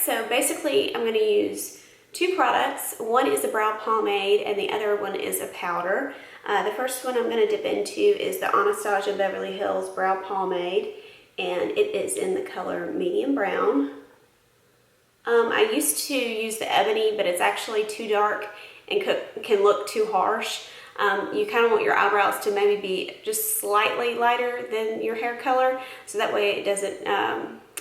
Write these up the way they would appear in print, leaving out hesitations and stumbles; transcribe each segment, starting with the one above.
so basically I'm going to use two products. One is a brow pomade and the other one is a powder. The first one I'm going to dip into is the Anastasia Beverly Hills Brow Pomade, and it is in the color medium brown. I used to use the ebony, but it's actually too dark and can look too harsh. You kind of want your eyebrows to maybe be just slightly lighter than your hair color, so that way it doesn't,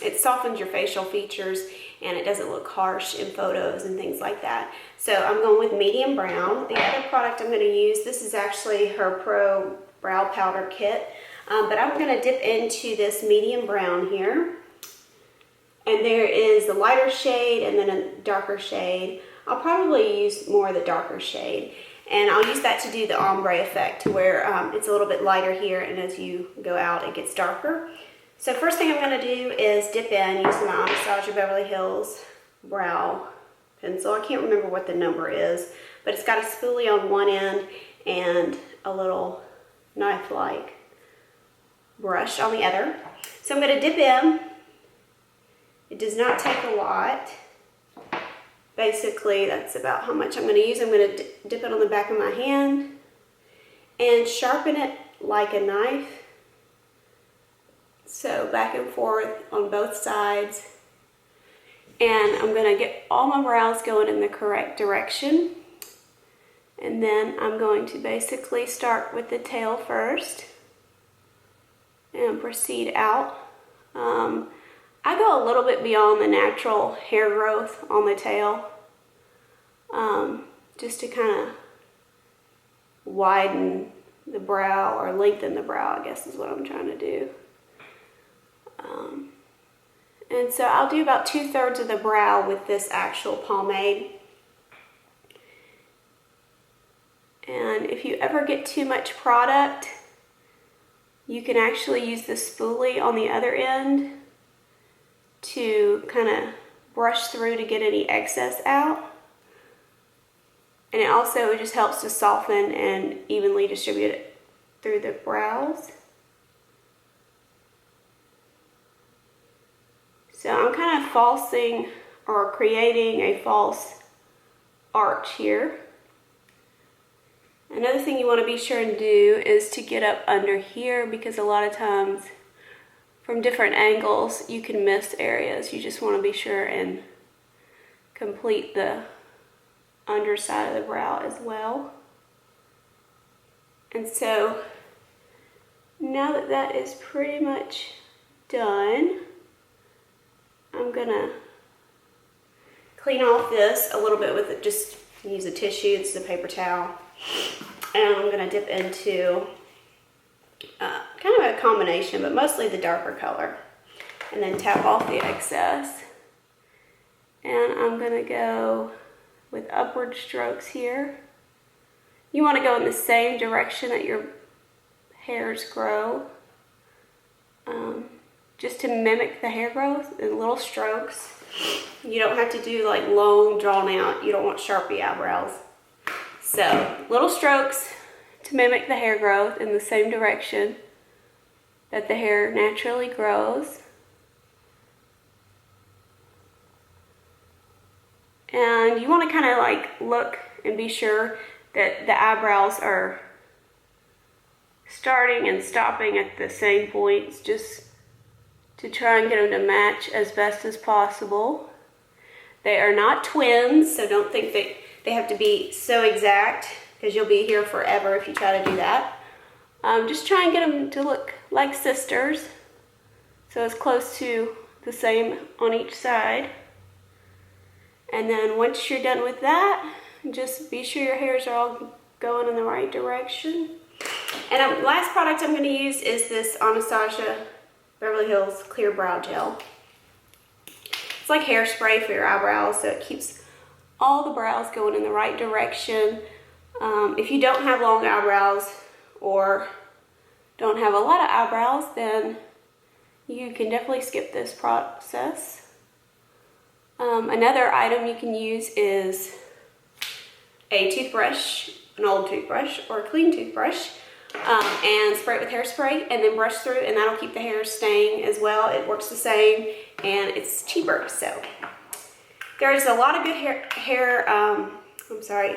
it softens your facial features and it doesn't look harsh in photos and things like that. So I'm going with medium brown. The other product I'm going to use, this is actually her Pro Brow Powder Kit, but I'm going to dip into this medium brown here. And there is the lighter shade and then a darker shade. I'll probably use more of the darker shade. And I'll use that to do the ombre effect, where it's a little bit lighter here, and as you go out it gets darker. So first thing I'm going to do is dip in using my Anastasia Beverly Hills Brow Pencil. I can't remember what the number is, but it's got a spoolie on one end and a little knife-like brush on the other. So I'm going to dip in. It does not take a lot. Basically, that's about how much I'm going to use. I'm going to dip it on the back of my hand and sharpen it like a knife. So back and forth on both sides. And I'm going to get all my brows going in the correct direction. And then I'm going to basically start with the tail first and proceed out. I go a little bit beyond the natural hair growth on the tail, just to kind of widen the brow, or lengthen the brow, I guess is what I'm trying to do. And so I'll do about 2/3 of the brow with this actual pomade. And if you ever get too much product, you can actually use the spoolie on the other end to kind of brush through to get any excess out. And it also just helps to soften and evenly distribute it through the brows. So I'm kind of falsing, or creating a false arch here. Another thing you want to be sure and do is to get up under here, because a lot of times from different angles you can miss areas. You just want to be sure and complete the underside of the brow as well. And so now that that is pretty much done, I'm gonna clean off this a little bit with it. Just use a tissue, it's a paper towel, and I'm gonna dip into kind of a combination, but mostly the darker color, and then tap off the excess. And I'm gonna go with upward strokes here. You want to go in the same direction that your hairs grow, just to mimic the hair growth in little strokes. You don't have to do like long, drawn out. You don't want Sharpie eyebrows. So little strokes to mimic the hair growth in the same direction that the hair naturally grows. And you want to kind of like look and be sure that the eyebrows are starting and stopping at the same points, just to try and get them to match as best as possible. They are not twins, so don't think that they have to be so exact, because you'll be here forever if you try to do that. Just try and get them to look like sisters, so it's close to the same on each side. And then once you're done with that, just be sure your hairs are all going in the right direction. And last product I'm going to use is this Anastasia Beverly Hills Clear Brow Gel. It's like hairspray for your eyebrows, so it keeps all the brows going in the right direction. If you don't have long eyebrows or don't have a lot of eyebrows, then you can definitely skip this process. Another item you can use is a toothbrush, an old toothbrush or a clean toothbrush, and spray it with hairspray and then brush through, and that'll keep the hair staying as well. It works the same and it's cheaper. So There's a lot of good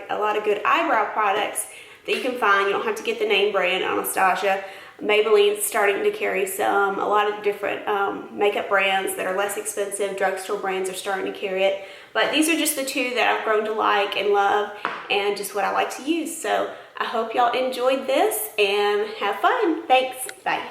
a lot of good eyebrow products that you can find. You don't have to get the name brand Anastasia. Maybelline's starting to carry some. A lot of different makeup brands that are less expensive, drugstore brands are starting to carry it. But these are just the two that I've grown to like and love, and just what I like to use. So I hope y'all enjoyed this and have fun. Thanks. Bye.